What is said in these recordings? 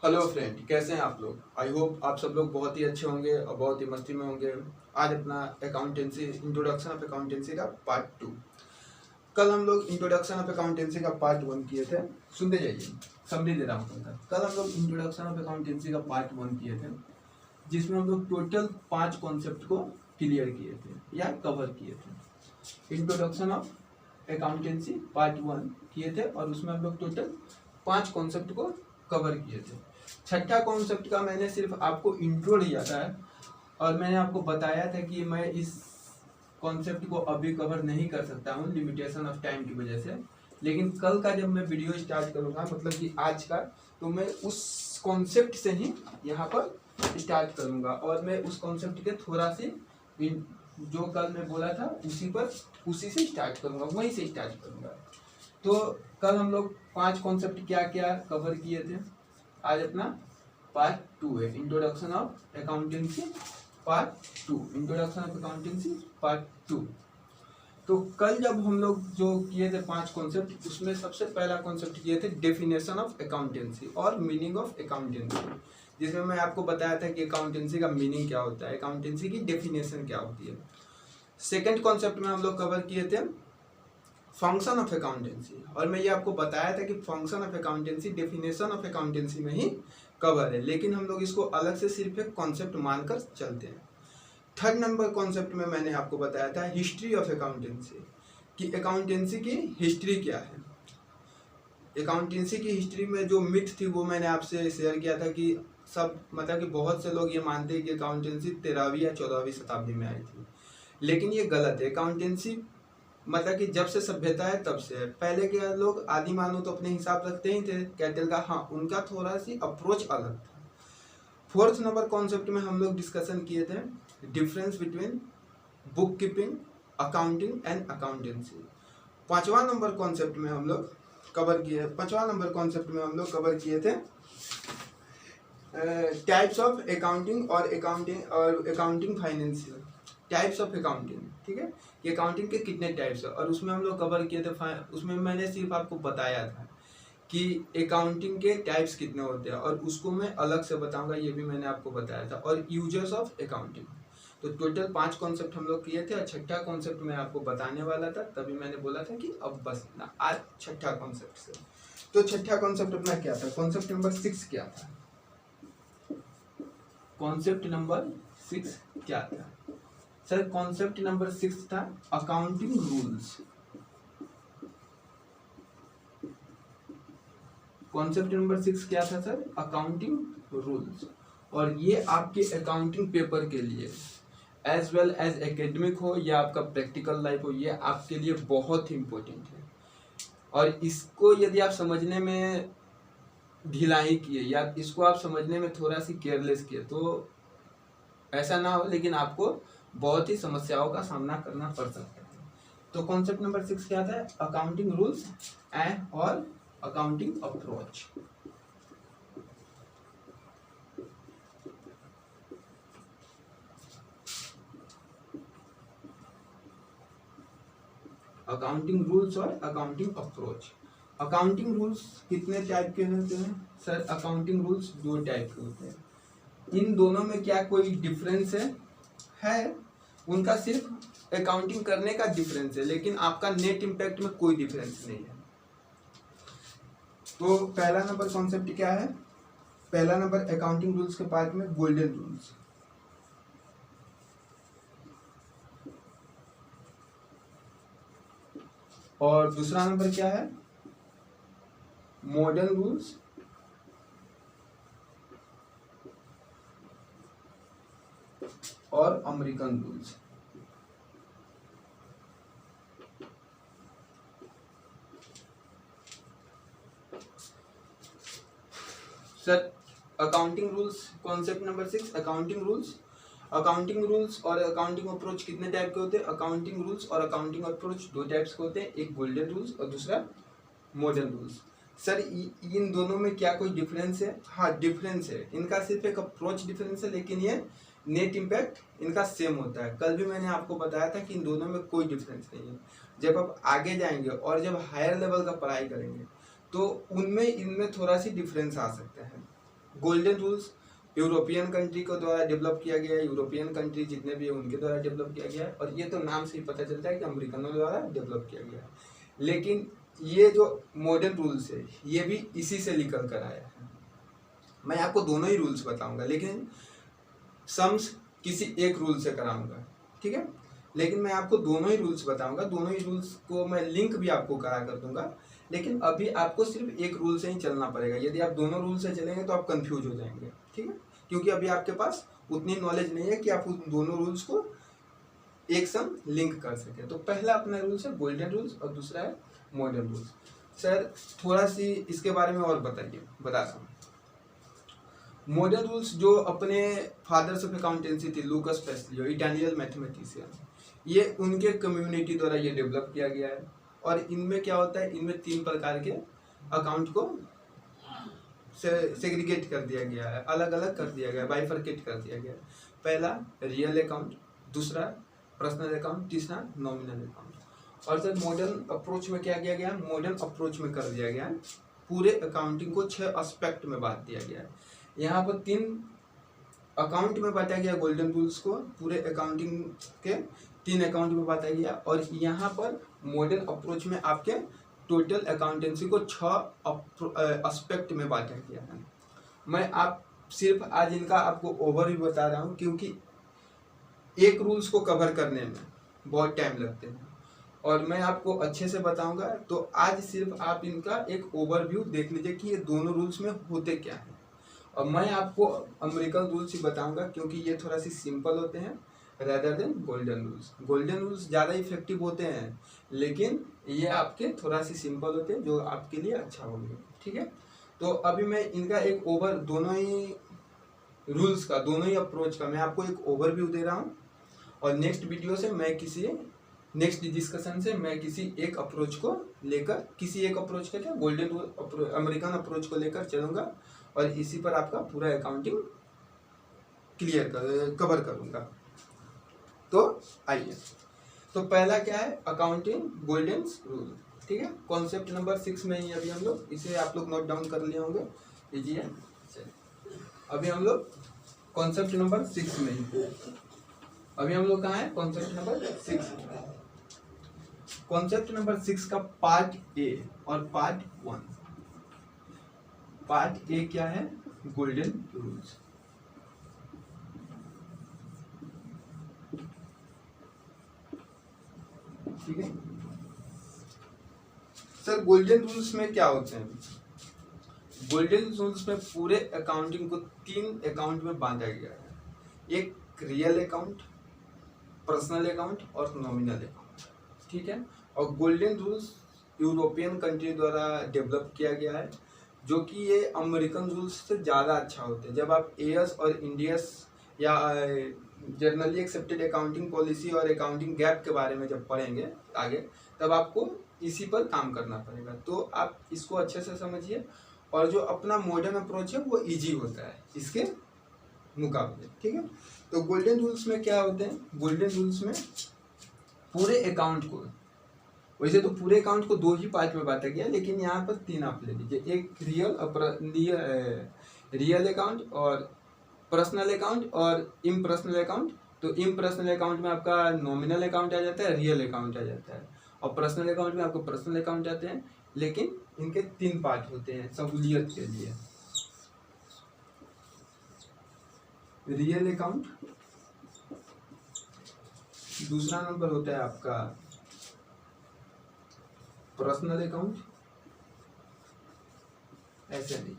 Hello friend, कैसे हैं आप लोग। आई होप आप सब लोग बहुत ही अच्छे होंगे और बहुत ही मस्ती में होंगे। आज अपना अकाउंटेंसी इंट्रोडक्शन ऑफ अकाउंटेंसी का पार्ट 2। कल हम लोग इंट्रोडक्शन ऑफ अकाउंटेंसी का पार्ट 1 किए थे। सुनते जाइए, समझी दे रहा हूँ। कल हम लोग इंट्रोडक्शन ऑफ अकाउंटेंसी का पार्ट 1 किए थे, जिसमें हम लोग टोटल 5 कॉन्सेप्ट को क्लियर किए थे या कवर किए थे। इंट्रोडक्शन ऑफ अकाउंटेंसी पार्ट 1 किए थे और उसमें हम लोग टोटल 5 कॉन्सेप्ट को कवर किए थे। छठा कॉन्सेप्ट का मैंने सिर्फ आपको इंट्रो दिया था और मैंने आपको बताया था कि मैं इस कॉन्सेप्ट को अभी कवर नहीं कर सकता हूँ लिमिटेशन ऑफ टाइम की वजह से। लेकिन कल का जब मैं वीडियो स्टार्ट करूँगा, मतलब कि आज का, तो मैं उस कॉन्सेप्ट से ही यहाँ पर स्टार्ट करूँगा और मैं उस कॉन्सेप्ट के थोड़ा सी जो कल मैं बोला था उसी से स्टार्ट करूँगा, वहीं से स्टार्ट करूँगा। तो कल हम लोग 5 कॉन्सेप्ट क्या क्या कवर किए थे। आज अपना पार्ट 2 है, introduction of accountancy part 2। Introduction of accountancy part 2। तो कल जब हम लोग जो किए थे 5 कॉन्सेप्ट, उसमें सबसे पहला कॉन्सेप्ट किए थे डेफिनेशन ऑफ अकाउंटेंसी और मीनिंग ऑफ अकाउंटेंसी, जिसमें मैं आपको बताया था कि अकाउंटेंसी का मीनिंग क्या होता है, अकाउंटेंसी की डेफिनेशन क्या होती है। सेकेंड कॉन्सेप्ट में हम लोग कवर किए थे फंक्शन ऑफ अकाउंटेंसी, और मैं ये आपको बताया था कि function of accountancy definition of accountancy में ही कवर है, लेकिन हम लोग इसको अलग से सिर्फ एक कॉन्सेप्ट मानकर चलते हैं। थर्ड नंबर कॉन्सेप्ट में मैंने आपको बताया था हिस्ट्री ऑफ अकाउंटेंसी, कि अकाउंटेंसी की हिस्ट्री क्या है। अकाउंटेंसी की हिस्ट्री में जो मिथ थी वो मैंने आपसे शेयर किया था कि सब मतलब कि बहुत से लोग ये मानते हैं कि अकाउंटेंसी 13वीं या 14वीं शताब्दी में आई थी, लेकिन ये गलत है। अकाउंटेंसी मतलब कि जब से सभ्यता है तब से है। पहले के लोग आदि मानव तो अपने हिसाब रखते ही थे कैटल का, हाँ उनका थोड़ा सी अप्रोच अलग था। फोर्थ नंबर कॉन्सेप्ट में हम लोग डिस्कशन किए थे difference between book keeping, accounting and accountancy. पांचवा नंबर कॉन्सेप्ट में हम लोग कवर किए थे टाइप्स ऑफ अकाउंटिंग और accounting financial types of accounting. ठीक है, कि अकाउंटिंग के कितने टाइप्स है, और उसमें हम लोग कवर किए थे उसमें मैंने सिर्फ आपको बताया था कि अकाउंटिंग के टाइप्स कितने होते हैं, और उसको मैं अलग से बताऊंगा, ये भी मैंने आपको बताया था। और यूजर्स ऑफ अकाउंटिंग। तो टोटल 5 कॉन्सेप्ट हम लोग किए थे और छठा कॉन्सेप्ट मैं आपको बताने वाला था, तभी मैंने बोला था कि अब बस इतना, आज छठा कॉन्सेप्ट से। तो छठा कॉन्सेप्ट अपना क्या था, कॉन्सेप्ट नंबर 6 क्या था। कॉन्सेप्ट नंबर 6 क्या था सर? कॉन्सेप्ट नंबर 6 था अकाउंटिंग रूल्स। कॉन्सेप्ट नंबर 6 क्या था सर? Accounting rules. और ये आपके अकाउंटिंग पेपर के लिए एज वेल एज एकेडमिक हो या आपका प्रैक्टिकल लाइफ हो, ये आपके लिए बहुत ही इम्पोर्टेंट है। और इसको यदि आप समझने में ढिलाई किए या इसको आप समझने में थोड़ा सी केयरलेस किए तो ऐसा ना हो, लेकिन आपको बहुत ही समस्याओं का सामना करना पड़ सकता है। तो कॉन्सेप्ट नंबर 6 क्या था? अकाउंटिंग रूल्स एंड और अकाउंटिंग अप्रोच। अकाउंटिंग रूल्स और अकाउंटिंग अप्रोच। अकाउंटिंग रूल्स कितने टाइप के होते हैं सर? अकाउंटिंग रूल्स 2 टाइप के होते हैं। इन दोनों में क्या कोई डिफरेंस है? उनका सिर्फ अकाउंटिंग करने का डिफरेंस है, लेकिन आपका नेट इम्पैक्ट में कोई डिफरेंस नहीं है। तो पहला नंबर कॉन्सेप्ट क्या है? पहला नंबर अकाउंटिंग रूल्स के पार्ट में गोल्डन रूल्स। और दूसरा नंबर क्या है? Modern rules. और American rules. Sir accounting rules concept number 6 accounting rules. Accounting rules और अकाउंटिंग अप्रोच कितने टाइप के होते हैं? अकाउंटिंग रूल्स और अकाउंटिंग अप्रोच 2 टाइप्स के होते हैं, एक गोल्डन रूल्स और दूसरा मॉडर्न रूल्स। सर इन दोनों में क्या कोई डिफरेंस है? हाँ डिफरेंस है, इनका सिर्फ एक अप्रोच डिफरेंस है, लेकिन ये नेट इम्पैक्ट इनका सेम होता है। कल भी मैंने आपको बताया था कि इन दोनों में कोई डिफरेंस नहीं है। जब आप आगे जाएंगे और जब हायर लेवल का पढ़ाई करेंगे तो उनमें इनमें थोड़ा सी डिफरेंस आ सकता है। गोल्डन रूल्स यूरोपियन कंट्री को द्वारा डेवलप किया गया है, यूरोपियन कंट्री जितने भी है उनके द्वारा डेवलप किया गया है, और ये तो नाम से ही पता चलता है कि अमेरिकनों द्वारा डेवलप किया गया है। लेकिन ये जो मॉडर्न रूल्स है ये भी इसी से निकल कर आया है। मैं आपको दोनों ही रूल्स बताऊंगा, लेकिन सम्स किसी एक रूल से कराऊंगा, ठीक है। लेकिन मैं आपको दोनों ही रूल्स बताऊंगा, दोनों ही रूल्स को मैं लिंक भी आपको करा कर दूंगा। लेकिन अभी आपको सिर्फ एक रूल से ही चलना पड़ेगा। यदि आप दोनों रूल से चलेंगे तो आप कंफ्यूज हो जाएंगे, ठीक है, क्योंकि अभी आपके पास उतनी नॉलेज नहीं है कि आप उन दोनों रूल्स को एक संग लिंक कर सके। तो पहला अपना रूल्स है गोल्डन रूल्स और दूसरा है मॉडर्न रूल्स। सर थोड़ा सी इसके बारे में और बताइए, बताता हूँ। मॉडर्न रूल्स जो अपने फादर्स ऑफ अकाउंटेंसी थे, लूकस पेस्लियो, इटालियन मैथमेटिशियन, ये उनके कम्युनिटी द्वारा ये डेवलप किया गया है। और इनमें क्या होता है, इनमें 3 प्रकार के अकाउंट को सेग्रीगेट कर दिया गया है, अलग अलग कर दिया गया है, बाइफरकेट कर दिया गया है। पहला रियल अकाउंट, दूसरा पर्सनल अकाउंट, तीसरा नॉमिनल अकाउंट। और सर मॉडर्न अप्रोच में क्या किया गया है, मॉडर्न अप्रोच में कर दिया गया है, पूरे अकाउंटिंग को 6 एस्पेक्ट में बांट दिया गया है। यहाँ पर 3 अकाउंट में बांटा गया गोल्डन रूल्स को, पूरे अकाउंटिंग के 3 अकाउंट में बांटा गया। और यहाँ पर मॉडर्न अप्रोच में आपके टोटल अकाउंटेंसी को 6 एस्पेक्ट में बांटा गया है। मैं आप सिर्फ आज इनका आपको ओवरव्यू बता रहा हूँ, क्योंकि एक रूल्स को कवर करने में बहुत टाइम लगते हैं और मैं आपको अच्छे से बताऊंगा। तो आज सिर्फ आप इनका एक ओवरव्यू देख लीजिए कि ये दोनों रूल्स में होते क्या हैं। और मैं आपको अमेरिकन रूल्स ही बताऊंगा, क्योंकि ये थोड़ा सी सिंपल होते हैं rather than golden rules. Golden rules ज़्यादा इफेक्टिव होते हैं, लेकिन ये आपके थोड़ा सी सिंपल होते हैं, जो आपके लिए अच्छा होंगे, ठीक है। तो अभी मैं इनका एक दोनों ही रूल्स का, दोनों ही अप्रोच का मैं आपको एक ओवरव्यू दे रहा हूँ। और नेक्स्ट वीडियो से मैं नेक्स्ट डिस्कशन से मैं किसी एक अप्रोच को लेकर, किसी एक अप्रोच का क्या, गोल्डन अमेरिकन अप्रोच को लेकर चलूँगा, और इसी पर आपका पूरा अकाउंटिंग कवर करूँगा। तो आइए, तो पहला क्या है, अकाउंटिंग गोल्डन रूल, ठीक है। कॉन्सेप्ट नंबर 6 में ही अभी हम लोग, इसे आप लोग नोट डाउन कर लिए होंगे, लीजिए। अभी हम लोग कॉन्सेप्ट नंबर 6 में ही, अभी हम लोग कहाँ है, कॉन्सेप्ट नंबर 6। कॉन्सेप्ट नंबर 6 का पार्ट ए और पार्ट 1। पार्ट ए क्या है, गोल्डन रूल्स, ठीक है। सर गोल्डन रूल्स में क्या होते हैं, गोल्डन रूल्स में पूरे अकाउंटिंग को 3 अकाउंट में बांटा गया है। एक रियल अकाउंट, पर्सनल अकाउंट और नॉमिनल अकाउंट, ठीक है। और गोल्डन रूल्स यूरोपियन कंट्री द्वारा डेवलप किया गया है, जो कि ये अमेरिकन रूल्स से ज़्यादा अच्छा होते हैं। जब आप एएस और इंडियस या जनरली एक्सेप्टेड अकाउंटिंग पॉलिसी और अकाउंटिंग गैप के बारे में जब पढ़ेंगे आगे, तब आपको इसी पर काम करना पड़ेगा। तो आप इसको अच्छे से समझिए, और जो अपना मॉडर्न अप्रोच है वो इजी होता है इसके मुकाबले, ठीक है। तो गोल्डन रूल्स में क्या होते हैं, गोल्डन रूल्स में पूरे अकाउंट को, वैसे तो पूरे अकाउंट को 2 ही पार्ट में बांटा गया, लेकिन यहाँ पर 3 आप ले लीजिए। एक रियल अकाउंट और पर्सनल अकाउंट और इम्पर्सनल अकाउंट। तो इम्पर्सनल अकाउंट में आपका नॉमिनल अकाउंट आ जाता है, रियल अकाउंट आ जाता है, और पर्सनल अकाउंट में आपको पर्सनल अकाउंट आते हैं। लेकिन इनके 3 पार्ट होते हैं सहूलियत के लिए। रियल अकाउंट, दूसरा नंबर होता है आपका पर्सनल अकाउंट, ऐसे नहीं,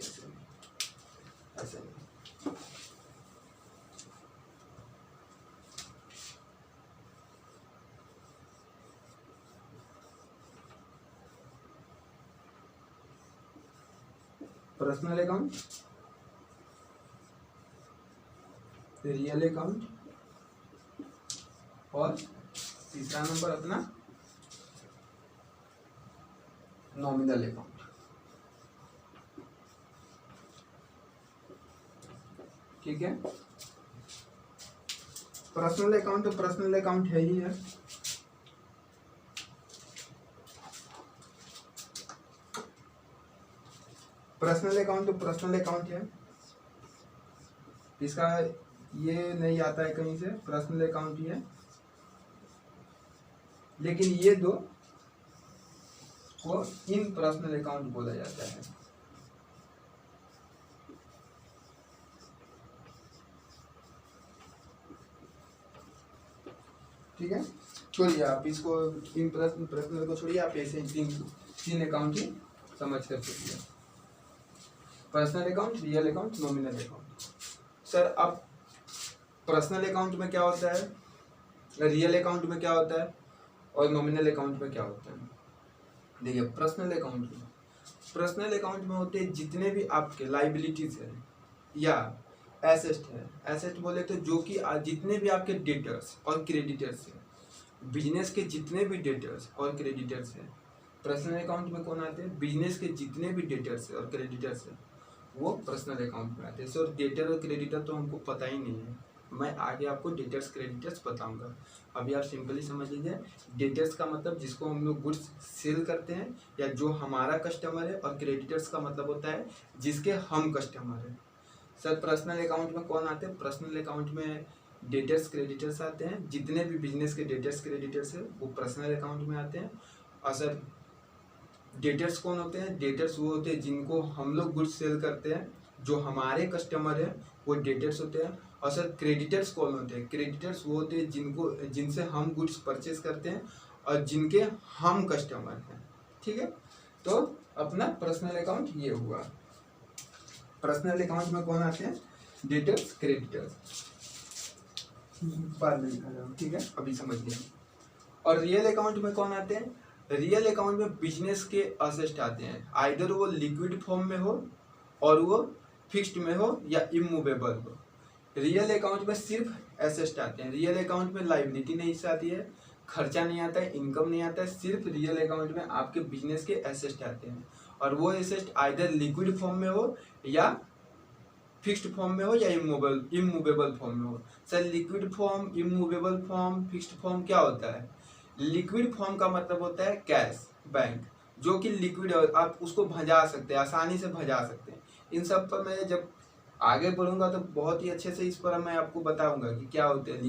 ऐसे नहीं, पर्सनल अकाउंट, रियल अकाउंट, और तीसरा नंबर अपना नॉमिनल अकाउंट, ठीक है। पर्सनल अकाउंट तो पर्सनल अकाउंट है ही है, पर्सनल अकाउंट तो पर्सनल अकाउंट है, इसका ये नहीं आता है कहीं से, पर्सनल अकाउंट ही है, लेकिन ये दो को इन पर्सनल अकाउंट बोला जाता है। ठीक है, छोड़िए आप इसको, इन पर्सनल को छोड़िए, आप ऐसे तीन अकाउंट ही समझ कर चलिए। Personal account, real account, nominal account. Sir अब पर्सनल अकाउंट में क्या होता है, रियल अकाउंट में क्या होता है और नॉमिनल अकाउंट में क्या होता है? देखिए पर्सनल अकाउंट में होते हैं जितने भी आपके लाइबिलिटीज है या एसेट है, एसेट बोले तो जो कि जितने भी आपके डेटर्स और क्रेडिटर्स है, बिजनेस के जितने भी डेटर्स और क्रेडिटर्स है, पर्सनल अकाउंट में कौन आते हैं? बिजनेस के जितने भी डेटर्स है और क्रेडिटर्स है वो पर्सनल अकाउंट में आते हैं। सर डेटर और क्रेडिटर तो हमको पता ही नहीं है, मैं आगे आपको डेटर्स क्रेडिटर्स बताऊंगा। अभी आप सिंपली समझ लीजिए, डेटर्स का मतलब जिसको हम लोग गुड्स सेल करते हैं या जो हमारा कस्टमर है, और क्रेडिटर्स का मतलब होता है जिसके हम कस्टमर हैं। सर पर्सनल अकाउंट में कौन आते हैं? पर्सनल अकाउंट में डेटर्स क्रेडिटर्स आते हैं, जितने भी बिजनेस के डेटर्स क्रेडिटर्स है वो पर्सनल अकाउंट में आते हैं। और सर डेटर्स कौन होते हैं? डेटर्स वो होते हैं जिनको हम लोग गुड्स सेल करते हैं, जो हमारे कस्टमर है वो डेटर्स होते हैं। और सर क्रेडिटर्स कौन होते हैं? क्रेडिटर्स वो होते हैं जिनसे हम गुड्स परचेज करते हैं और जिनके हम कस्टमर हैं। ठीक है, तो अपना पर्सनल अकाउंट ये हुआ। पर्सनल अकाउंट में कौन आते हैं? डेटर्स क्रेडिटर्स, बाद में लिखा जाएगा। ठीक है, अभी समझ लिया। और रियल अकाउंट में कौन आते हैं? रियल अकाउंट में बिजनेस के असेट आते हैं, आइदर वो लिक्विड फॉर्म में हो और वो फिक्स्ड में हो या इमूवेबल हो। रियल अकाउंट में सिर्फ एसेट आते हैं, रियल अकाउंट में लाइबिलिटी नहीं आती है, खर्चा नहीं आता है, इनकम नहीं आता है, सिर्फ रियल अकाउंट में आपके बिजनेस के एसेट आते हैं। और वो एसेट आइदर लिक्विड फॉर्म में हो या फिक्स्ड फॉर्म में हो या इमूवेबल फॉर्म में हो। Sir liquid form, immovable form, fixed form क्या होता है? लिक्विड फॉर्म का मतलब होता है कैश, बैंक, जो कि लिक्विड है, आप उसको भजा सकते हैं, आसानी से भजा सकते हैं। इन सब पर मैं जब आगे बढ़ूंगा तो बहुत ही अच्छे से इस पर मैं आपको बताऊंगा कि क्या होते हैं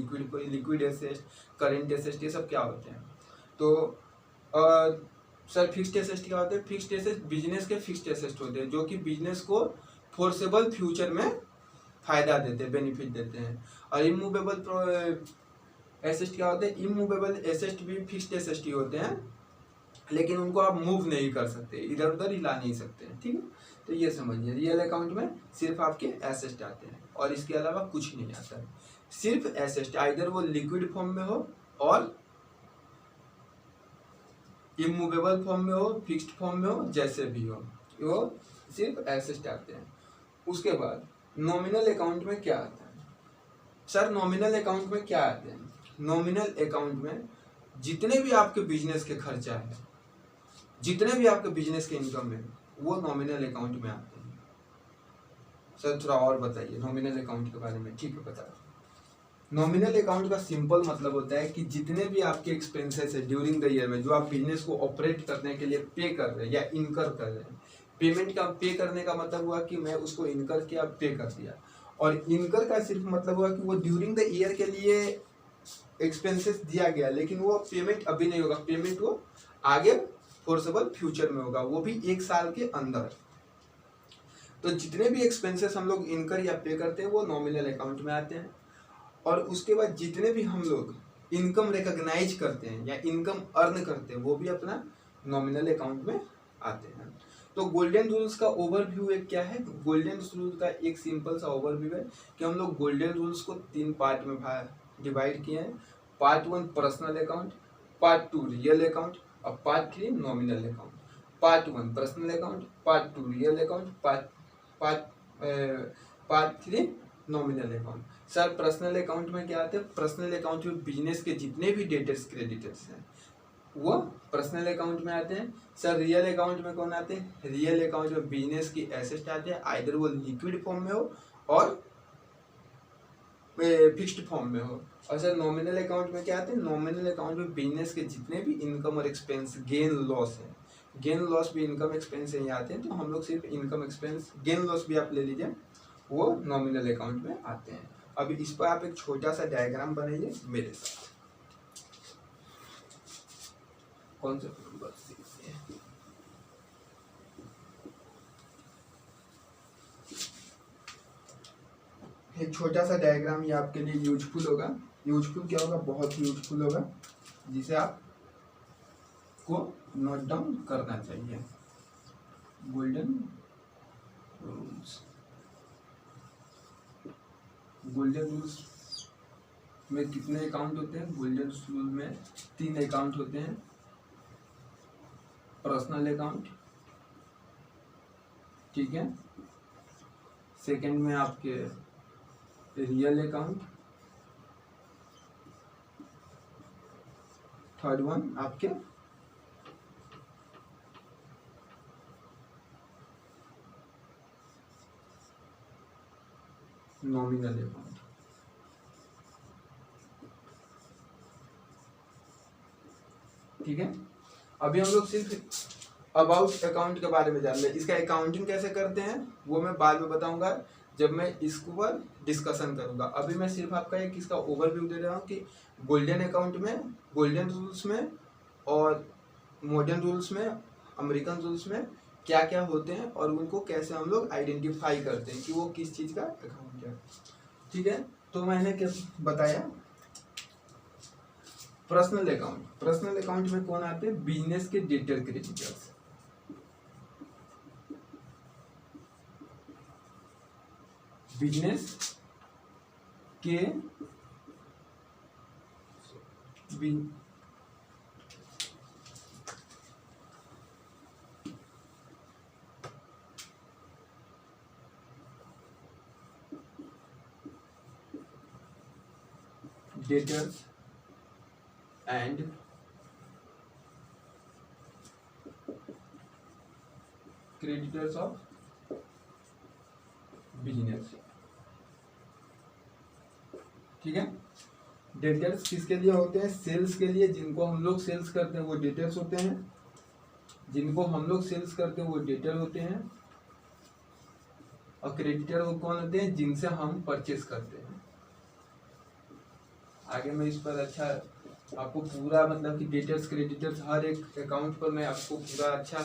लिक्विड एसेट, करेंट एसेट, ये सब क्या होते हैं। तो सर फिक्स्ड एसेट क्या होते हैं? फिक्स्ड एसेट बिजनेस के फिक्स्ड एसेट होते हैं जो कि बिजनेस को फोर्सेबल फ्यूचर में फायदा देते हैं, बेनिफिट देते हैं। और इमूवेबल एसेट क्या होते हैं? इमूवेबल एसेट भी फिक्स्ड एसेट ही होते हैं, लेकिन उनको आप मूव नहीं कर सकते, इधर उधर हिला नहीं सकते। ठीक है, तो ये समझिए, रियल अकाउंट में सिर्फ आपके एसेट आते हैं और इसके अलावा कुछ नहीं आता है। सिर्फ एसेट, आइदर वो लिक्विड फॉर्म में हो और इमूवेबल फॉर्म में हो, फिक्स्ड फॉर्म में हो, जैसे भी हो, वो सिर्फ एसेट आते हैं। उसके बाद नॉमिनल अकाउंट में क्या आता है? सर नॉमिनल अकाउंट में क्या आते हैं? नॉमिनल अकाउंट में जितने भी आपके बिजनेस के खर्चा है, जितने भी आपके बिजनेस के इनकम है, वो नॉमिनल अकाउंट में आते हैं। सर थोड़ा और बताइए नॉमिनल अकाउंट के बारे में। ठीक है, बता। नॉमिनल अकाउंट का सिंपल मतलब होता है कि जितने भी आपके एक्सपेंसेस है ड्यूरिंग द ईयर में, जो आप बिजनेस को ऑपरेट करने के लिए पे कर रहे हैं या इनकर कर रहे हैं। पेमेंट का पे करने का मतलब हुआ कि मैं उसको इनकर किया, पे कर दिया। और इनकर का सिर्फ मतलब हुआ कि वो ड्यूरिंग द ईयर के लिए एक्सपेंसेस दिया गया, लेकिन वो पेमेंट अभी नहीं होगा, पेमेंट वो आगे फोर्सेबल फ्यूचर में होगा, वो भी 1 साल के अंदर। तो जितने भी एक्सपेंसेस हम लोग इनकर या पे करते हैं वो नॉमिनल अकाउंट में आते हैं। और उसके बाद जितने भी हम लोग इनकम रिकॉग्नाइज करते हैं या इनकम अर्न करते हैं वो भी अपना नॉमिनल अकाउंट में आते हैं। तो गोल्डन रूल्स का ओवरव्यू एक क्या है? गोल्डन रूल्स का एक सिंपल सा ओवरव्यू है कि हम लोग गोल्डन रूल्स को 3 पार्ट में डिवाइड किए हैं। Part 1 personal account, part 2 real account और part 3 nominal account. Part 1 personal account, part 2 real account, part 3 nominal account. Sir personal account में क्या आते हैं? पर्सनल अकाउंट में बिजनेस के जितने भी डेटर्स क्रेडिटर्स हैं वो पर्सनल अकाउंट में आते हैं। सर रियल अकाउंट में कौन आते हैं? रियल अकाउंट में बिजनेस की एसेट आते हैं, आइदर वो लिक्विड फॉर्म में हो और फिक्स्ड फॉर्म में हो। और सर नॉमिनल अकाउंट में क्या आते हैं? नॉमिनल अकाउंट में बिजनेस के जितने भी इनकम और एक्सपेंस, गेन लॉस है, गेन लॉस भी इनकम एक्सपेंस से ही आते हैं। तो हम लोग सिर्फ इनकम एक्सपेंस, गेन लॉस भी आप ले लीजिए, वो नॉमिनल अकाउंट में आते हैं। अभी इस पर आप एक छोटा सा डायग्राम बनाइए मेरे साथ। कौन सा नंबर 6 है? एक छोटा सा डायग्राम ये आपके लिए यूजफुल होगा। यूजफुल क्या होगा? बहुत यूजफुल होगा, जिसे आप को नोट डाउन करना चाहिए। Golden rules. गोल्डन रूल्स में कितने अकाउंट होते हैं? गोल्डन रूल में 3 अकाउंट होते हैं। पर्सनल अकाउंट, ठीक है, सेकंड में आपके रियल अकाउंट, थर्ड वन आपके नॉमिनल अकाउंट। ठीक है, अभी हम लोग सिर्फ अबाउट अकाउंट के बारे में जान रहे हैं। इसका अकाउंटिंग कैसे करते हैं वो मैं बाद में बताऊंगा जब मैं इसके ऊपर डिस्कशन करूंगा। अभी मैं सिर्फ आपका एक इसका ओवरव्यू दे रहा हूँ कि गोल्डन अकाउंट में, गोल्डन रूल्स में और मॉडर्न रूल्स में, अमेरिकन रूल्स में क्या क्या होते हैं और उनको कैसे हम लोग आइडेंटिफाई करते हैं कि वो किस चीज़ का अकाउंट है। ठीक है, तो मैंने क्या बताया? Personal account. पर्सनल अकाउंट में कौन आते हैं? बिजनेस के डेटर क्रेडिटर्स। बिजनेस के debtors and creditors of business. ठीक है, डेटर्स किसके लिए होते हैं? सेल्स के लिए। जिनको हम लोग सेल्स करते हैं वो डेटर्स होते हैं, जिनको हम लोग सेल्स करते हैं वो डेटर होते हैं। और क्रेडिटर वो कौन होते हैं? जिनसे हम परचेस करते हैं। आगे मैं इस पर अच्छा आपको पूरा मतलब कि डेटर्स क्रेडिटर्स हर एक अकाउंट पर मैं आपको पूरा अच्छा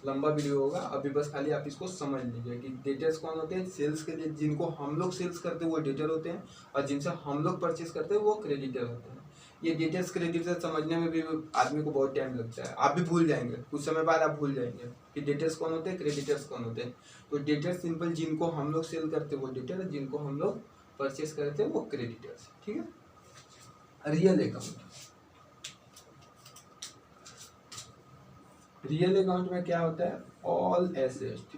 लंबा वीडियो होगा। अभी बस खाली आप इसको समझ लीजिए कि डेटर्स कौन होते हैं? सेल्स के लिए। जिनको हम लोग सेल्स करते हैं वो डेटर होते हैं और जिनसे हम लोग परचेस करते हैं वो क्रेडिटर होते हैं। ये डेटर्स क्रेडिटर्स समझने में भी आदमी को बहुत टाइम लगता है। आप भी भूल जाएंगे, कुछ समय बाद आप भूल जाएंगे कि डेटर्स कौन होते हैं, क्रेडिटर्स कौन होते हैं। तो डेटर्स सिंपल, जिनको हम लोग सेल करते हैं वो डेटर, जिनको हम लोग परचेस करते हैं वो क्रेडिटर्स। ठीक है, रियल अकाउंट। रियल अकाउंट में क्या होता है? All asset,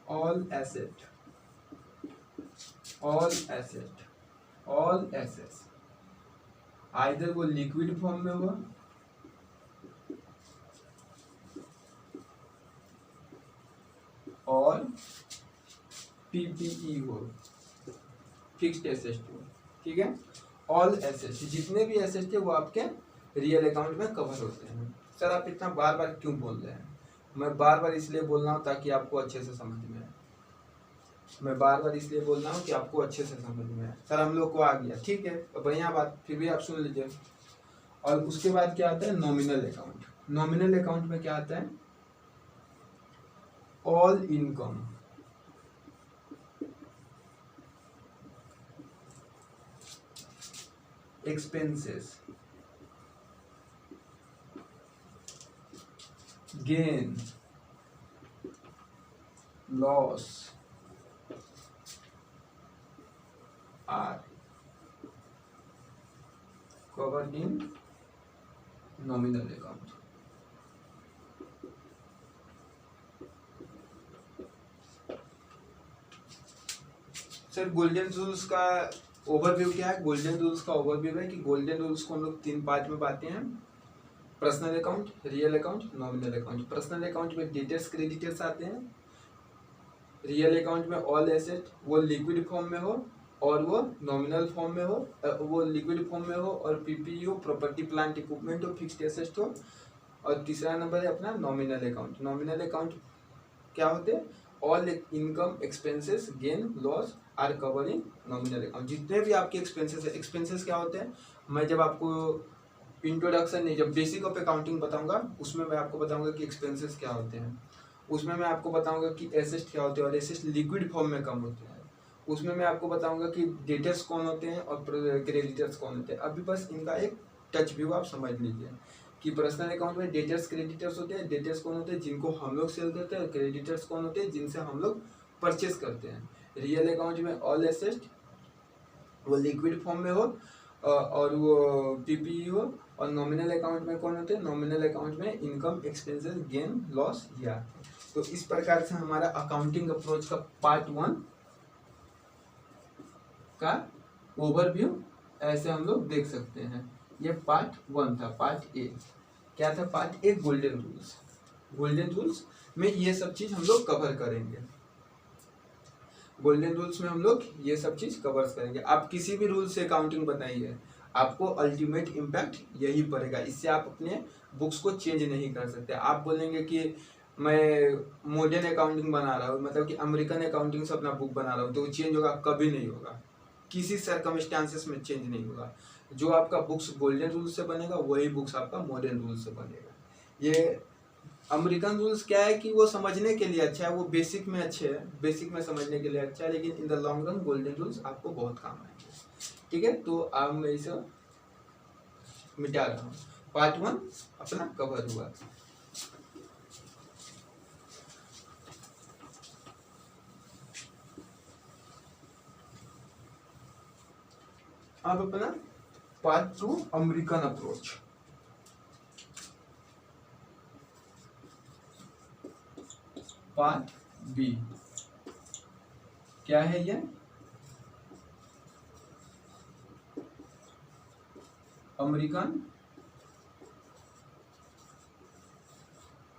all asset, all asset, all assets, either वो लिक्विड फॉर्म में हो और पीपीई हो, फिक्स्ड एसेट हो। ठीक है, ऑल एसेट, जितने भी एसेट है वो आपके रियल अकाउंट में कवर होते हैं। सर आप इतना बार बार क्यों बोल रहे हैं? मैं बार बार इसलिए बोल रहा हूँ ताकि आपको अच्छे से समझ में आए। मैं बार बार इसलिए बोल रहा हूँ कि आपको अच्छे से समझ में आए। सर हम लोग को आ गया, ठीक है, बढ़िया बात, फिर भी आप सुन लीजिए। और उसके बाद क्या आता है? Nominal account. नॉमिनल अकाउंट में क्या आता है? All income, expenses, gain, loss are covered in nominal account. Sir golden rules का ओवरव्यू क्या है? गोल्डन रूल्स का ओवरव्यू है कि गोल्डन रूल्स को हम लोग 3 पार्ट में बांटते हैं। Personal account, real account, nominal account. Personal account में डेटर्स क्रेडिटर्स आते हैं। रियल अकाउंट में ऑल एसेट, वो लिक्विड फॉर्म में हो और वो नॉमिनल फॉर्म में हो, वो लिक्विड फॉर्म में हो और पीपीई हो, प्रॉपर्टी प्लांट इक्विपमेंट हो, फिक्स्ड एसेट हो। और तीसरा नंबर है अपना नॉमिनल अकाउंट। नॉमिनल अकाउंट क्या होते हैं? All income expenses gain loss are cover in nominal account. जितने भी आपके एक्सपेंसेस है, एक्सपेंसेस क्या होते हैं, मैं जब आपको इंट्रोडक्शन नहीं, जब बेसिक ऑफ अकाउंटिंग बताऊंगा उसमें मैं आपको बताऊंगा कि एक्सपेंसेस क्या होते हैं, उसमें मैं आपको बताऊंगा कि एसेट क्या होते हैं और एसेट लिक्विड फॉर्म में कम होते हैं, उसमें मैं आपको बताऊंगा कि डेटर्स कौन होते हैं और क्रेडिटर्स कौन होते हैं। अभी बस इनका एक टच व्यू आप समझ लीजिए कि पर्सनल अकाउंट में डेटर्स क्रेडिटर्स होते हैं। डेटर्स कौन होते हैं, जिनको हम लोग सेल करते हैं, और क्रेडिटर्स कौन होते हैं, जिनसे हम लोग परचेस करते हैं। रियल अकाउंट में ऑल एसेट वो लिक्विड फॉर्म में हो और वो पीपीई हो, और नॉमिनल अकाउंट में कौन होते हैं, नॉमिनल अकाउंट में इनकम एक्सपेंसेस गेन लॉस ये आते हैं। तो इस प्रकार से हमारा अकाउंटिंग अप्रोच का पार्ट 1 का ओवरव्यू ऐसे हम लोग देख सकते हैं। ये पार्ट 1 था। पार्ट ए क्या था, part A golden rules. Golden rules में ये सब चीज हम लोग कवर करेंगे। गोल्डन रूल्स में हम लोग ये सब चीज कवर करेंगे। आप किसी भी रूल से अकाउंटिंग बताइए, आपको अल्टीमेट इम्पैक्ट यही पड़ेगा। इससे आप अपने बुक्स को चेंज नहीं कर सकते। आप बोलेंगे कि मैं मॉडर्न अकाउंटिंग बना रहा हूँ, मतलब कि अमेरिकन अकाउंटिंग से अपना बुक बना रहा हूँ, तो चेंज होगा? कभी नहीं होगा, किसी सर्कमस्टांसेस में चेंज नहीं होगा। जो आपका बुक्स गोल्डन रूल से बनेगा वही बुक्स आपका मॉडर्न रूल से बनेगा। ये अमेरिकन रूल्स क्या है कि वो समझने के लिए अच्छा है, वो बेसिक में अच्छे है, बेसिक में समझने के लिए अच्छा है, लेकिन in the long run golden rules आपको बहुत काम आएंगे। ठीक है, तो अब मैं इसे मिटा रहा हूँ। पार्ट 1 अपना कवर हुआ। अब अपना part 2 American approach. Part B क्या है ये, अमेरिकन।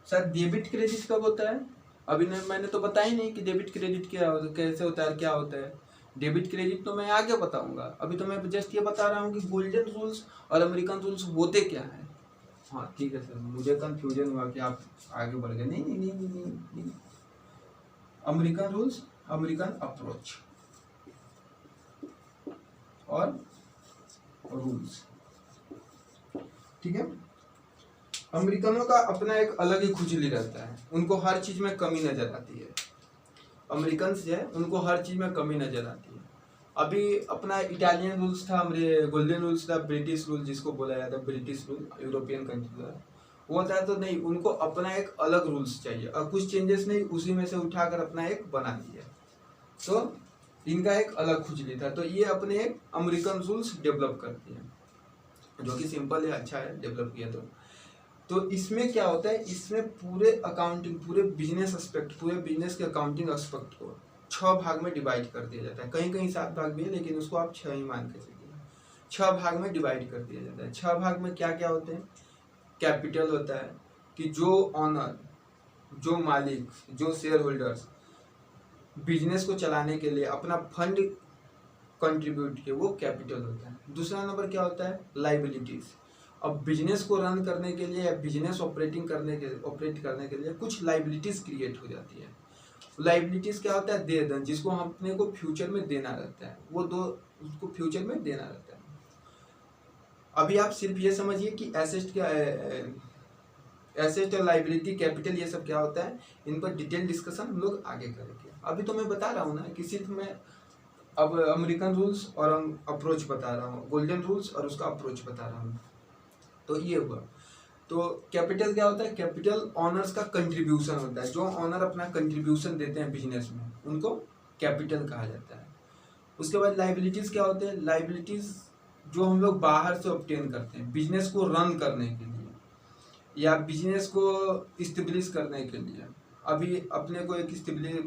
सर डेबिट क्रेडिट कब होता है? अभी मैंने तो बताया ही नहीं कि डेबिट क्रेडिट क्या होता है, कैसे होता है, क्या होता है। डेबिट क्रेडिट तो मैं आगे बताऊंगा, अभी तो मैं जस्ट ये बता रहा हूँ कि गोल्डन रूल्स और अमेरिकन रूल्स होते क्या है। हाँ ठीक है सर, मुझे कंफ्यूजन हुआ कि आप आगे बढ़ गए। नहीं नहीं नहीं नहीं, नहीं, नहीं। अमेरिकन रूल्स, अमेरिकन अप्रोच और रूल्स। ठीक है, अमेरिकनों का अपना एक अलग ही खुजली रहता है, उनको हर चीज में कमी नजर आती है। अमेरिकन जो है उनको हर चीज में कमी नजर आती है। अभी अपना इटालियन रूल्स था, गोल्डन रूल्स था, ब्रिटिश रूल जिसको बोला जाता है, ब्रिटिश रूल यूरोपियन कंट्री का वो था। तो नहीं, उनको अपना एक अलग रूल्स चाहिए और कुछ चेंजेस नहीं, उसी में से उठाकर अपना एक बना दिया। तो इनका एक अलग खुजली था, तो ये अपने एक अमेरिकन रूल्स डेवलप करती है, जो कि सिंपल है, अच्छा है डेवलप किया। तो इसमें क्या होता है, इसमें पूरे अकाउंटिंग, पूरे बिजनेस एस्पेक्ट, पूरे बिजनेस के अकाउंटिंग एस्पेक्ट को 6 भाग में डिवाइड कर दिया जाता है। कहीं कहीं 7 भाग भी है, लेकिन उसको आप 6 ही मान के चलिए। 6 भाग में डिवाइड कर दिया जाता है। 6 भाग में क्या क्या होते हैं? कैपिटल होता है कि जो ऑनर, जो मालिक, जो शेयर होल्डर्स बिजनेस को चलाने के लिए अपना फंड कंट्रीब्यूट किए, वो कैपिटल होता है। दूसरा नंबर क्या होता है? लाइबिलिटीज। अब बिजनेस को रन करने के लिए या बिजनेस ऑपरेट करने के लिए कुछ लाइबिलिटीज क्रिएट हो जाती है। लाइबिलिटीज क्या होता है? देन, जिसको हम अपने को फ्यूचर में देना रहता है, वो उसको फ्यूचर में देना रहता है। अभी आप सिर्फ ये समझिए कि एसेट क्या है, एसेट और लाइबिलिटी, कैपिटल, ये सब क्या होता है, इन पर डिटेल डिस्कशन हम लोग आगे करेंगे। अभी तो मैं बता रहा हूँ ना कि सिर्फ मैं अब अमेरिकन रूल्स और अप्रोच बता रहा हूँ, गोल्डन रूल्स और उसका अप्रोच बता रहा हूँ। तो ये हुआ। तो कैपिटल क्या होता है? कैपिटल ऑनर्स का कंट्रीब्यूशन होता है। जो ऑनर अपना कंट्रीब्यूशन देते हैं बिजनेस में, उनको कैपिटल कहा जाता है। उसके बाद लाइबिलिटीज क्या होते हैं? लाइबिलिटीज जो हम लोग बाहर से ऑब्टेन करते हैं बिजनेस को रन करने के लिए या बिजनेस को इस्टेब्लिश करने के लिए। अभी अपने को एक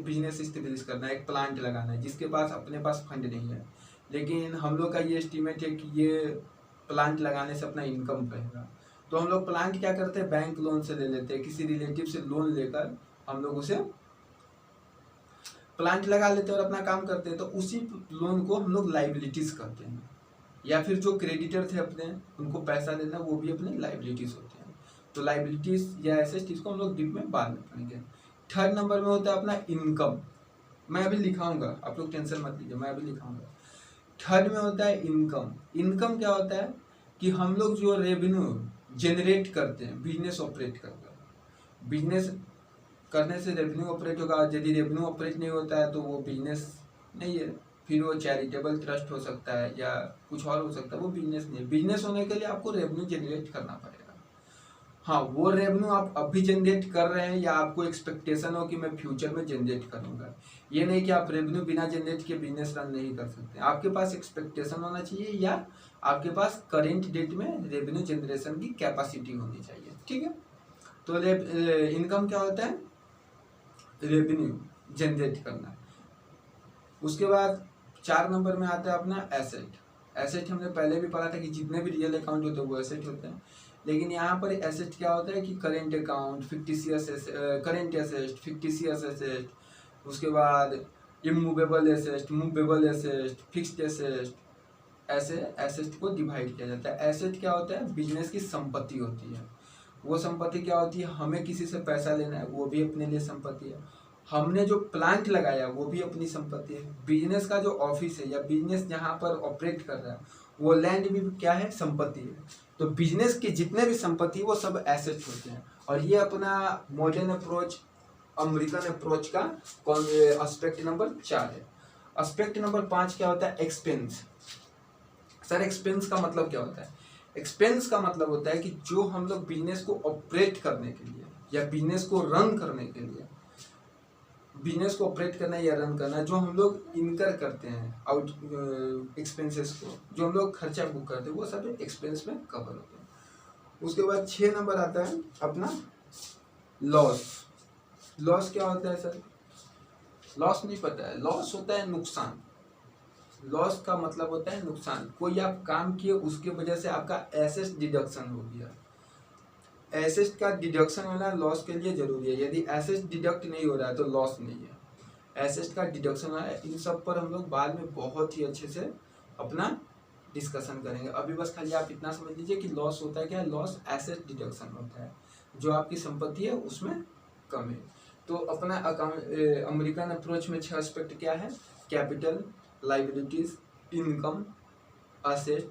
बिजनेस इस्टेब्लिश करना है, एक प्लांट लगाना है, जिसके पास अपने पास फंड नहीं है, लेकिन हम लोग का ये एस्टीमेट है कि ये प्लांट लगाने से अपना इनकम रहेगा। तो हम लोग प्लांट क्या करते हैं? बैंक लोन से ले लेते हैं, किसी रिलेटिव से लोन लेकर हम लोग उसे प्लांट लगा लेते हैं और अपना काम करते हैं। तो उसी लोन को हम लोग लाइबिलिटीज करते हैं। या फिर जो क्रेडिटर थे अपने, उनको पैसा देना, वो भी अपनी लाइबिलिटीज होती हैं। तो लाइबिलिटीज या एसेट, इसको हम लोग डीप में बाद में पढ़ेंगे। थर्ड नंबर में होता है अपना इनकम। मैं अभी लिखाऊंगा, आप लोग टेंशन मत लीजिए, मैं अभी लिखाऊंगा। थर्ड में होता है इनकम। इनकम क्या होता है कि हम लोग जो रेवेन्यू जनरेट करते हैं, बिजनेस ऑपरेट करते हैं, बिजनेस करने से रेवेन्यू ऑपरेट होगा। यदि रेवेन्यू ऑपरेट नहीं होता है तो वो बिजनेस नहीं है, फिर वो चैरिटेबल ट्रस्ट हो सकता है या कुछ और हो सकता है, वो बिजनेस नहीं है। बिजनेस होने के लिए आपको रेवेन्यू जनरेट करना पड़ेगा। हाँ, वो रेवेन्यू आप अभी जनरेट कर रहे हैं या आपको एक्सपेक्टेशन हो कि मैं फ्यूचर में जनरेट करूंगा, ये नहीं कि आप रेवेन्यू बिना जनरेट किए बिजनेस रन नहीं कर सकते। आपके पास एक्सपेक्टेशन होना चाहिए या आपके पास करेंट डेट में रेवेन्यू जनरेशन की कैपेसिटी होनी चाहिए, ठीक है। तो इनकम क्या होता है, रेवेन्यू जनरेट करना। उसके बाद 4 नंबर में आता है अपना एसेट। एसेट हमने पहले भी पढ़ा था कि जितने भी रियल अकाउंट होते हैं वो एसेट होते हैं, लेकिन यहाँ पर एसेट क्या होता है कि current account, fictitious current asset, fictitious asset, उसके बाद immovable asset, movable asset, fixed asset, ऐसे एसेट को डिवाइड किया जाता है। एसेट क्या होता है, बिजनेस की संपत्ति होती है। वो संपत्ति क्या होती है, हमें किसी से पैसा लेना है वो भी अपने लिए संपत्ति है, हमने जो प्लांट लगाया वो भी अपनी संपत्ति है, बिजनेस का जो ऑफिस है या बिजनेस जहाँ पर ऑपरेट कर रहा है वो लैंड भी क्या है, संपत्ति है। तो बिजनेस की जितने भी संपत्ति वो सब एसेट होते हैं। और ये अपना मॉडर्न अप्रोच, अमेरिकन अप्रोच का कौन एस्पेक्ट नंबर 4 है। एस्पेक्ट नंबर 5 क्या होता है, एक्सपेंस। सर एक्सपेंस का मतलब क्या होता है, एक्सपेंस का मतलब होता है कि जो हम लोग बिजनेस को ऑपरेट करने के लिए या बिजनेस को रन करने के लिए, बिजनेस को ऑपरेट करना या रन करना, जो हम लोग इनकर करते हैं आउट एक्सपेंसेस को, जो हम लोग खर्चा बुक करते हैं वो सब एक्सपेंस में कवर होते हैं। उसके बाद 6 नंबर आता है अपना लॉस। लॉस क्या होता है सर, लॉस नहीं पता है, लॉस होता है नुकसान। लॉस का मतलब होता है नुकसान, कोई आप काम किए उसके वजह से आपका एसेट डिडक्शन हो गया। एसेट का डिडक्शन होना लॉस के लिए जरूरी है, यदि एसेट डिडक्ट नहीं हो रहा है तो लॉस नहीं है। एसेट का डिडक्शन होना है, इन सब पर हम लोग बाद में बहुत ही अच्छे से अपना डिस्कशन करेंगे। अभी बस खाली आप इतना समझ लीजिए कि लॉस होता है क्या, लॉस एसेट डिडक्शन होता है, जो आपकी संपत्ति है उसमें कम है। तो अपना अमेरिकन अप्रोच में 6 एस्पेक्ट क्या है, capital, liabilities, income, asset,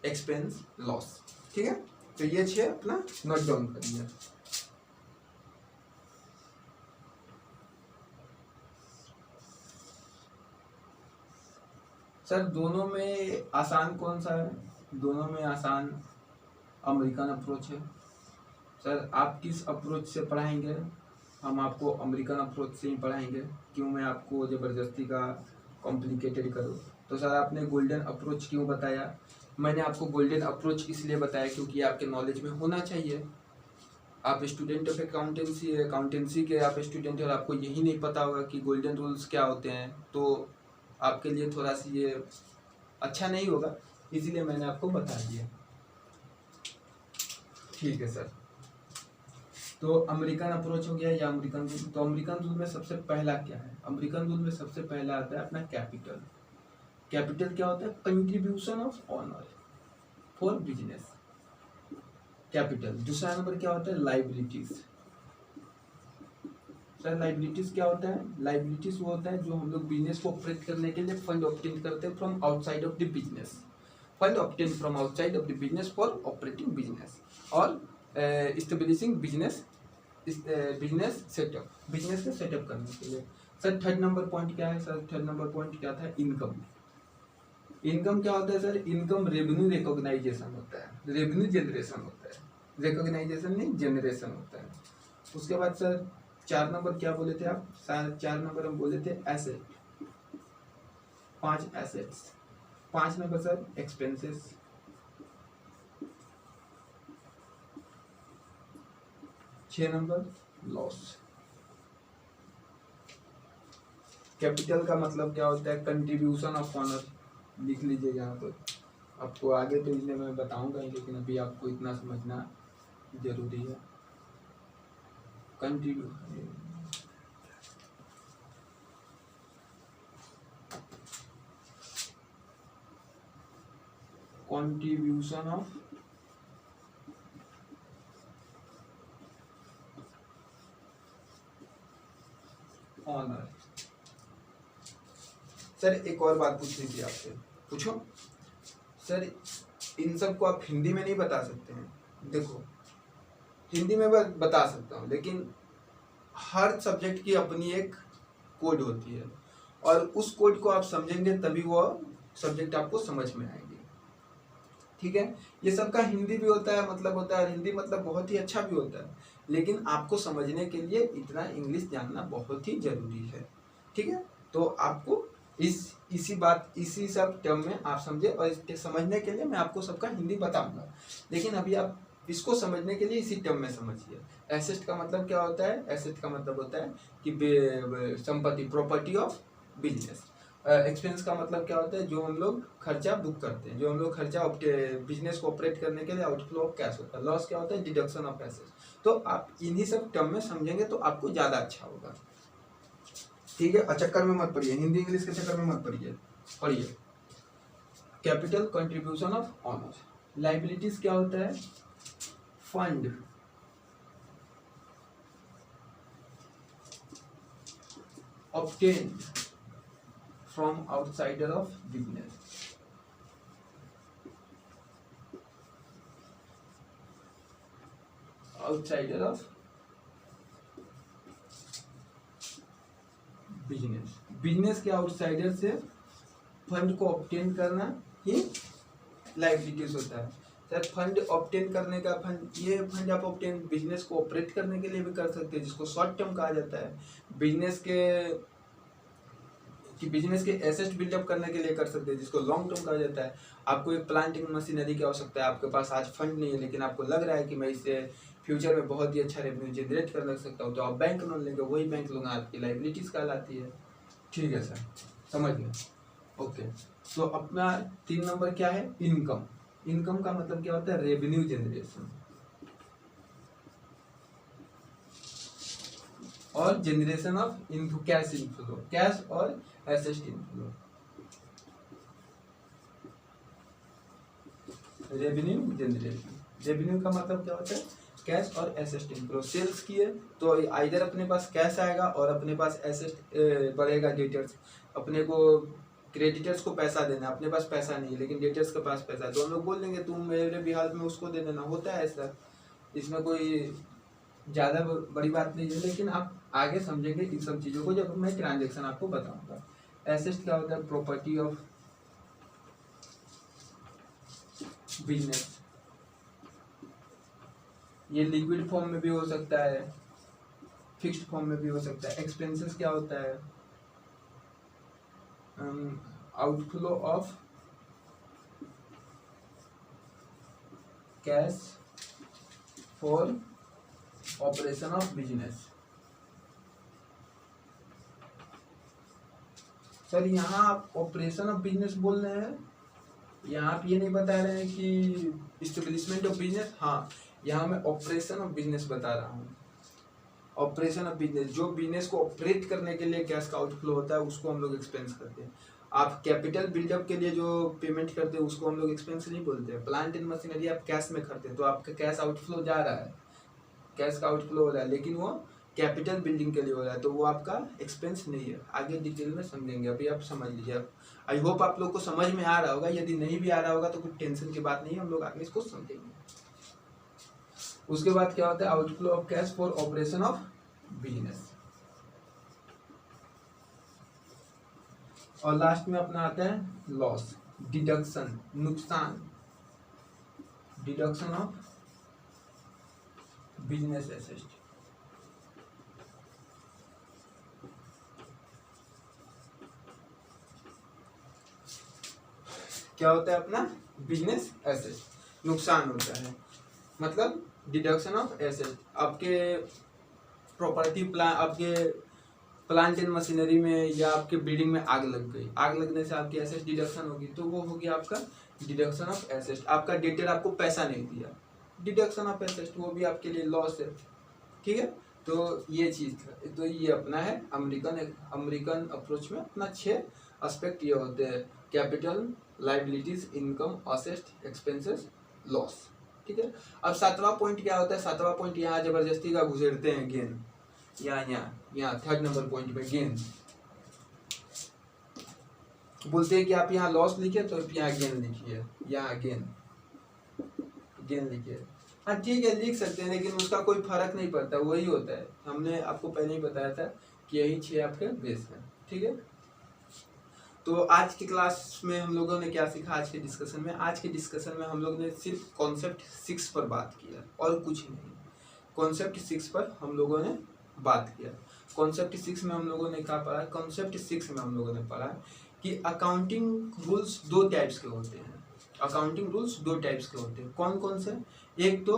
expense, loss, ठीक है। तो ये 6 अपना नोट डाउन करिए। सर दोनों में आसान कौन सा है, दोनों में आसान अमेरिकन अप्रोच है। सर आप किस अप्रोच से पढ़ाएंगे, हम आपको अमेरिकन अप्रोच से ही पढ़ाएंगे, क्यों मैं आपको ज़बरदस्ती का कॉम्प्लिकेटेड करूँ। तो सर आपने गोल्डन अप्रोच क्यों बताया, मैंने आपको गोल्डन अप्रोच इसलिए बताया क्योंकि आपके नॉलेज में होना चाहिए। आप स्टूडेंट ऑफ अकाउंटेंसी के आप स्टूडेंट और आपको यही नहीं पता होगा कि गोल्डन रूल्स क्या होते हैं, तो आपके लिए थोड़ा सा ये अच्छा नहीं होगा, इसीलिए मैंने आपको बता दिया। ठीक है सर, तो अमेरिकन अप्रोच हो गया या अमेरिकन रूल। तो अमेरिकन रूल में सबसे पहला क्या है, अमेरिकन रूल में सबसे पहला आता है अपना कैपिटल। कैपिटल क्या होता है, contribution of owner for business, capital. दूसरा नंबर क्या होता है, लाइबिलिटीज। सर लाइबिलिटीज क्या होता है, लाइबिलिटीज वो होता है जो हम लोग बिजनेस को ऑपरेट करने के लिए फंड ऑब्टेन करते हैं from outside of the business, fund obtain from outside of the business for operating business और establishing business, business setup, business को सेटअप करने के लिए। सर थर्ड नंबर पॉइंट क्या है, सर थर्ड नंबर पॉइंट क्या था, इनकम। इनकम क्या होता है सर, इनकम रेवेन्यू रिकॉग्नाइजेशन होता है, रेवेन्यू जनरेशन होता है, रिकॉग्नाइजेशन नहीं जनरेशन होता है। उसके बाद सर 4 नंबर क्या बोले थे आप, 4 नंबर हम बोले थे asset, 5 assets. 5 number sir expenses, 6 number loss. Capital का मतलब क्या होता है, कंट्रीब्यूशन ऑफ ऑनर, लिख लीजिए यहाँ पर, आपको आगे तो इसलिए मैं बताऊंगा ही, लेकिन अभी आपको इतना समझना जरूरी है। Contribution of honour. सर एक और बात पूछनी थी आपसे, पूछो। सर इन सब को आप हिंदी में नहीं बता सकते हैं? देखो हिंदी में बता सकता हूँ, लेकिन हर सब्जेक्ट की अपनी एक कोड होती है और उस कोड को आप समझेंगे तभी वो सब्जेक्ट आपको समझ में आएंगे। ठीक है, ये सबका हिंदी भी होता है, मतलब होता है, हिंदी मतलब बहुत ही अच्छा भी होता है, लेकिन आपको समझने के लिए इतना इंग्लिश जानना बहुत ही जरूरी है। ठीक है, तो आपको इसी सब टर्म में आप समझे, और इसके समझने के लिए मैं आपको सबका हिंदी बताऊंगा, लेकिन अभी आप इसको समझने के लिए इसी टर्म में समझिए। एसेट का मतलब क्या होता है? एसेट का मतलब होता है कि संपत्ति, प्रॉपर्टी ऑफ बिजनेस। एक्सपेंस का मतलब क्या होता है? जो हम लोग खर्चा बुक करते हैं, जो हम लोग खर्चा बिजनेस को ऑपरेट करने के लिए आउटफ्लो ऑफ कैश होता है। लॉस क्या होता है? Deduction of assets. तो आप इन्हीं सब टर्म में समझेंगे तो आपको ज्यादा अच्छा होगा। ठीक है, चक्कर में मत पड़िए, हिंदी इंग्लिश के चक्कर में मत पड़िए। Capital contribution of owner. Liabilities क्या होता है? Fund obtained from outsider of business. Outsider of business. Business के आउटसाइडर से फंड को ऑब्टेन करना ही लाइबिलिटीज होता है। सर फंड ऑब्टेन करने का ये फंड आप ऑब्टेन बिजनेस को ऑपरेट करने के लिए भी कर सकते हैं, जिसको शॉर्ट टर्म कहा जाता है। बिजनेस के एसेट बिल्डअप करने के लिए कर सकते हैं, जिसको लॉन्ग टर्म कहा जाता है। आपको एक प्लांटिंग मशीनरी की आवश्यकता है, आपके पास आज फंड नहीं है, लेकिन आपको लग रहा है कि मैं इससे फ्यूचर में बहुत ही अच्छा रेवेन्यू जनरेट कर लग सकता हूँ, तो आप बैंक लोन लेंगे, वही बैंक लोन आपकी लाइबिलिटीज कहलाती है। ठीक है सर, समझ गए। ओके, तो अपना 3 नंबर क्या है? इनकम। इनकम का मतलब क्या होता है? रेवेन्यू जनरेशन और generation of inflow, cash inflow, cash और asset inflow. Revenue generation, revenue का मतलब क्या होता है? कैश और एसेट इनफ्लो। सेल्स किए तो आइदर अपने पास कैश आएगा और अपने पास एसेट बढ़ेगा, डेटर्स। अपने को क्रेडिटर्स को पैसा देना, अपने पास पैसा नहीं है लेकिन डेटर्स के पास पैसा है, तो हम लोग बोल देंगे तुम मेरे भी हाल में उसको दे देना। होता है ऐसा, इसमें कोई ज़्यादा बड़ी बात नहीं है, लेकिन आप आगे समझेंगे इन सब चीज़ों को जब मैं ट्रांजेक्शन आपको बताऊंगा। एसेट क्या होता है? Property of business. ये लिक्विड फॉर्म में भी हो सकता है, फिक्स्ड फॉर्म में भी हो सकता है। एक्सपेंसेस क्या होता है? Outflow of cash for operation of business. Sir यहाँ आप ऑपरेशन ऑफ बिजनेस बोल रहे हैं, यहाँ आप ये नहीं बता रहे हैं कि इस्टेब्लिशमेंट ऑफ बिजनेस। हाँ, यहाँ मैं ऑपरेशन ऑफ बिजनेस बता रहा हूँ। ऑपरेशन ऑफ बिजनेस, जो बिजनेस को ऑपरेट करने के लिए कैश का आउटफ्लो होता है उसको हम लोग एक्सपेंस करते हैं। आप कैपिटल बिल्डअप के लिए जो पेमेंट करते हैं उसको हम लोग एक्सपेंस नहीं बोलते हैं। प्लांट एंड मशीनरी आप कैश में करते हैं तो आपका कैश आउटफ्लो जा रहा है, कैश का आउटफ्लो हो रहा है, लेकिन वो कैपिटल बिल्डिंग के लिए हो रहा है, तो वो आपका एक्सपेंस नहीं है। आगे डिटेल में समझेंगे, अभी आप समझ लीजिए। आई होप आप लोग को समझ में आ रहा होगा, यदि नहीं भी आ रहा होगा तो कुछ टेंशन की बात नहीं है, हम लोग आगे इसको समझेंगे। उसके बाद क्या होता है? Outflow of cash for operation of business. और लास्ट में अपना आता है लॉस, डिडक्शन, नुकसान, डिडक्शन ऑफ बिजनेस एसेट। क्या होता है अपना? Business asset. नुकसान होता है मतलब डिडक्शन ऑफ एसेट। आपके प्रॉपर्टी आपके प्लांट एंड मशीनरी में या आपके बिल्डिंग में आग लग गई, आग लगने से आपकी एसेट डिडक्शन होगी, तो वो होगी आपका डिडक्शन ऑफ एसेट। आपका डेटर आपको पैसा नहीं दिया, डिडक्शन ऑफ एसेट, वो भी आपके लिए लॉस है। ठीक है, तो ये चीज़ था। तो ये अपना है अमेरिकन अप्रोच में अपना 6 एस्पेक्ट ये होते हैं: capital, liabilities, income, asset, expenses, loss. ठीक है, अब 7वां पॉइंट क्या होता है? 7वां पॉइंट यहाँ जबरदस्ती का घुसेड़ते हैं गेन, यहाँ यहाँ थर्ड नंबर पॉइंट में गेन बोलते हैं कि आप यहाँ लॉस लिखिए तो यहाँ गेन लिखिए, यहाँ गेन लिखिए। हाँ ठीक है लिख सकते हैं, लेकिन उसका कोई फर्क नहीं पड़ता, वही होता है। हमने आपको पहले ही बताया था कि यही 6 आपके बेस है। ठीक है, तो आज की क्लास में हम लोगों ने क्या सीखा? आज के डिस्कशन में हम लोग ने सिर्फ कॉन्सेप्ट 6 पर बात किया और कुछ नहीं। कॉन्सेप्ट 6 पर हम लोगों ने बात किया। कॉन्सेप्ट 6 में हम लोगों ने क्या पढ़ा? कॉन्सेप्ट 6 में हम लोगों ने पढ़ा कि अकाउंटिंग रूल्स 2 टाइप्स के होते हैं। अकाउंटिंग रूल्स 2 टाइप्स के होते हैं। कौन कौन से? एक तो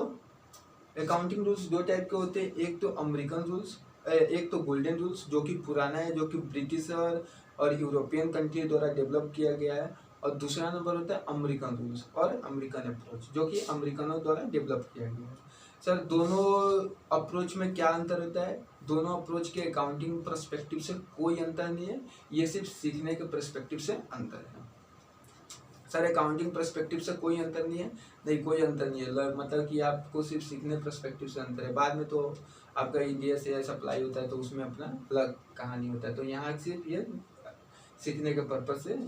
अकाउंटिंग रूल्स 2 टाइप के होते हैं, एक तो अमेरिकन रूल्स, एक तो गोल्डन रूल्स जो कि पुराना है, जो कि ब्रिटिश और यूरोपियन कंट्री द्वारा डेवलप किया गया है, और दूसरा नंबर होता है अमेरिकन रूल्स और अमेरिकन अप्रोच जो कि अमेरिकनों द्वारा डेवलप किया गया है। सर दोनों अप्रोच में क्या अंतर होता है? दोनों अप्रोच के अकाउंटिंग पर्सपेक्टिव से कोई अंतर नहीं है, ये सिर्फ सीखने के पर्सपेक्टिव से अंतर है। सर अकाउंटिंग पर्सपेक्टिव से कोई अंतर नहीं है, नहीं कोई अंतर नहीं है, मतलब कि आपको सिर्फ सीखने पर्सपेक्टिव से अंतर है। बाद में तो आपका इंडिया से सप्लाई होता है तो उसमें अपना अलग कहानी होता है, तो यहाँ सिर्फ ये सीखने के पर्पज से है।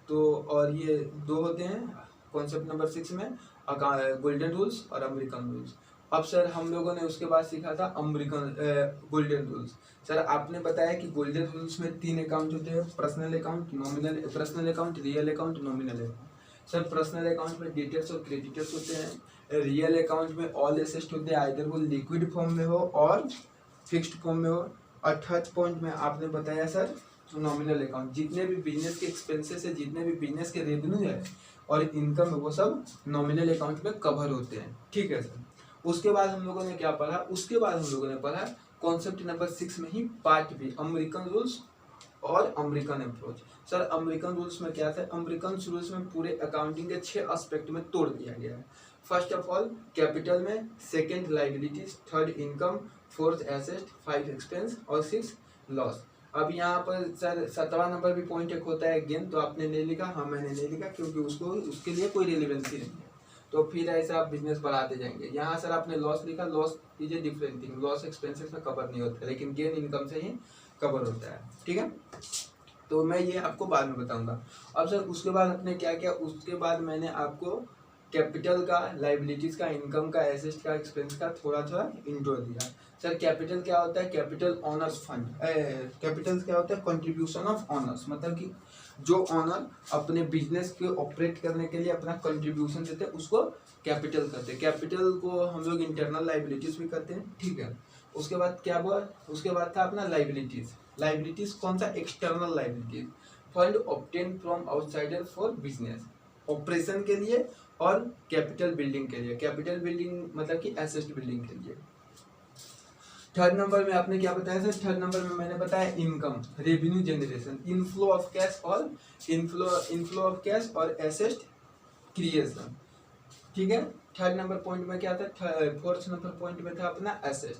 तो और ये 2 होते हैं कॉन्सेप्ट नंबर 6 में, गोल्डन रूल्स और अमेरिकन रूल्स। अब सर हम लोगों ने उसके बाद सीखा था गोल्डन रूल्स। सर आपने बताया कि गोल्डन रूल्स में 3 अकाउंट होते हैं, personal account, real account, nominal account. Sir personal account में डेटर्स और क्रेडिटर्स होते हैं। रियल अकाउंट में ऑल एसेट्स होते हैं, आइदर वो लिक्विड फॉर्म में हो और फिक्स्ड फॉर्म में हो। और थर्ड पॉइंट में आपने बताया सर नॉमिनल अकाउंट, जितने भी बिजनेस के एक्सपेंसेस है, जितने भी बिजनेस के रेवेन्यू है और इनकम है, वो सब नॉमिनल अकाउंट में कवर होते हैं। ठीक है सर, उसके बाद हम लोगों ने क्या पढ़ा? उसके बाद हम लोगों ने पढ़ा कॉन्सेप्ट नंबर 6 में ही पार्ट बी, अमेरिकन रूल्स और American approach. Sir American rules में क्या था? अमेरिकन रूल्स में पूरे अकाउंटिंग के 6 एस्पेक्ट में तोड़ दिया गया है। फर्स्ट ऑफ ऑल कैपिटल में, second liabilities, third income, fourth asset, 5 expense और 6 लॉस। अब यहाँ पर सर 7वां नंबर भी पॉइंट एक होता है गेन, तो आपने नहीं लिखा, हाँ मैंने नहीं लिखा क्योंकि उसके लिए कोई रिलेवेंसी नहीं है, तो फिर ऐसा आप बिजनेस बढ़ाते जाएंगे। यहाँ सर आपने लॉस लिखा, loss is a different thing, loss expenses में कवर नहीं होता है, लेकिन गेन इनकम से ही कवर होता है। ठीक है, तो मैं ये आपको बाद में बताऊंगा। अब सर उसके बाद आपने क्या किया? उसके बाद मैंने आपको कैपिटल का, लाइबिलिटीज का, इनकम का, एसेट का, एक्सपेंस का थोड़ा थोड़ा इंट्रो दिया। सर कैपिटल क्या होता है? Capital honours fund. कैपिटल क्या होता है? कंट्रीब्यूशन ऑफ ऑनर्स, मतलब कि जो ऑनर अपने बिजनेस के ऑपरेट करने के लिए अपना कंट्रीब्यूशन देते हैं उसको कैपिटल करते हैं। कैपिटल को हम लोग इंटरनल लाइबिलिटीज भी करते हैं। ठीक है, उसके बाद क्या हुआ? उसके बाद था अपना लाइबिलिटीज। लाइबिलिटीज कौन सा? External liabilities, fund obtain from outsider for business, operation के लिए और कैपिटल बिल्डिंग के लिए। कैपिटल बिल्डिंग मतलब कि एसेट बिल्डिंग के लिए। थर्ड नंबर में आपने क्या बताया सर? थर्ड नंबर में मैंने बताया income, revenue generation, inflow of cash और एसेट क्रिएशन। ठीक है, थर्ड नंबर पॉइंट में क्या था? फोर्थ नंबर पॉइंट में था अपना एसेट।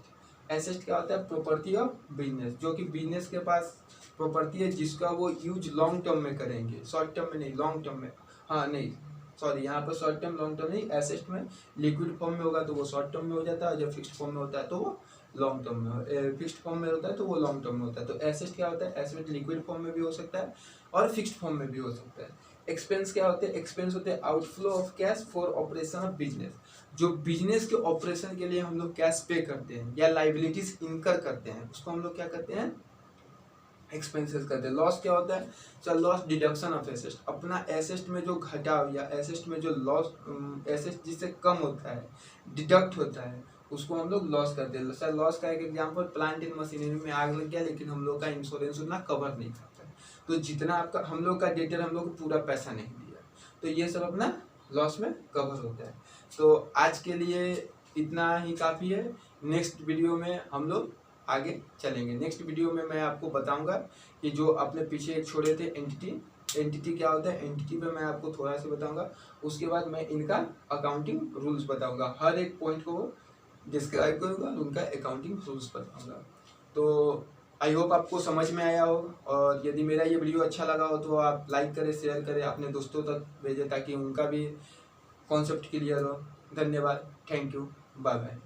एसेट क्या होता है? प्रॉपर्टी ऑफ बिजनेस, जो कि बिजनेस के पास प्रॉपर्टी है जिसका वो यूज लॉन्ग टर्म में करेंगे, शॉर्ट टर्म में नहीं, लॉन्ग टर्म में। हाँ नहीं सॉरी, यहाँ पर शॉर्ट टर्म लॉन्ग टर्म नहीं, एसेट में लिक्विड फॉर्म में होगा तो वो शॉर्ट टर्म में हो जाता है, और जब फिक्स्ड फॉर्म में होता है तो वो लॉन्ग टर्म में, फिक्स्ड फॉर्म में होता है तो वो लॉन्ग टर्म में होता है। तो एसेट क्या होता है? एसेट लिक्विड फॉर्म में भी हो सकता है और फिक्स्ड फॉर्म में भी हो सकता है। एक्सपेंस क्या होते हैं? एक्सपेंस होते हैं outflow of cash for operation of business, जो बिजनेस के ऑपरेशन के लिए हम लोग कैश पे करते हैं या लाइबिलिटीज इनकर करते हैं, उसको हम लोग क्या करते हैं? एक्सपेंसेस करते हैं। लॉस क्या होता है? Sir loss deduction of asset, अपना एसेट में जो घटाव या एसेट में जो लॉस, एसेट जिससे कम होता है, डिडक्ट होता है, उसको हम लोग लॉस करते हैं। सर लॉस का एक एग्जांपल, प्लांट एंड मशीनरी में आग लग गया लेकिन हम लोग का इंश्योरेंस उतना कवर नहीं करता है, तो जितना आपका हम लोग का डेटर हम लोग को पूरा पैसा नहीं दिया, तो ये सब अपना लॉस में कवर होता है। तो आज के लिए इतना ही काफ़ी है। नेक्स्ट वीडियो में हम लोग आगे चलेंगे। नेक्स्ट वीडियो में मैं आपको बताऊंगा कि जो अपने पीछे एक छोड़े थे एंटिटी क्या होता है, एंटिटी पे मैं आपको थोड़ा सा बताऊंगा। उसके बाद मैं इनका अकाउंटिंग रूल्स बताऊंगा, हर एक पॉइंट को डिस्क्राइब करूंगा, उनका अकाउंटिंग रूल्स बताऊंगा। तो आई होप आपको समझ में आया हो, और यदि मेरा ये वीडियो अच्छा लगा हो तो आप लाइक करें, शेयर करें, अपने दोस्तों तक भेजें ताकि उनका भी कॉन्सेप्ट क्लियर हो। धन्यवाद, थैंक यू, बाय बाय।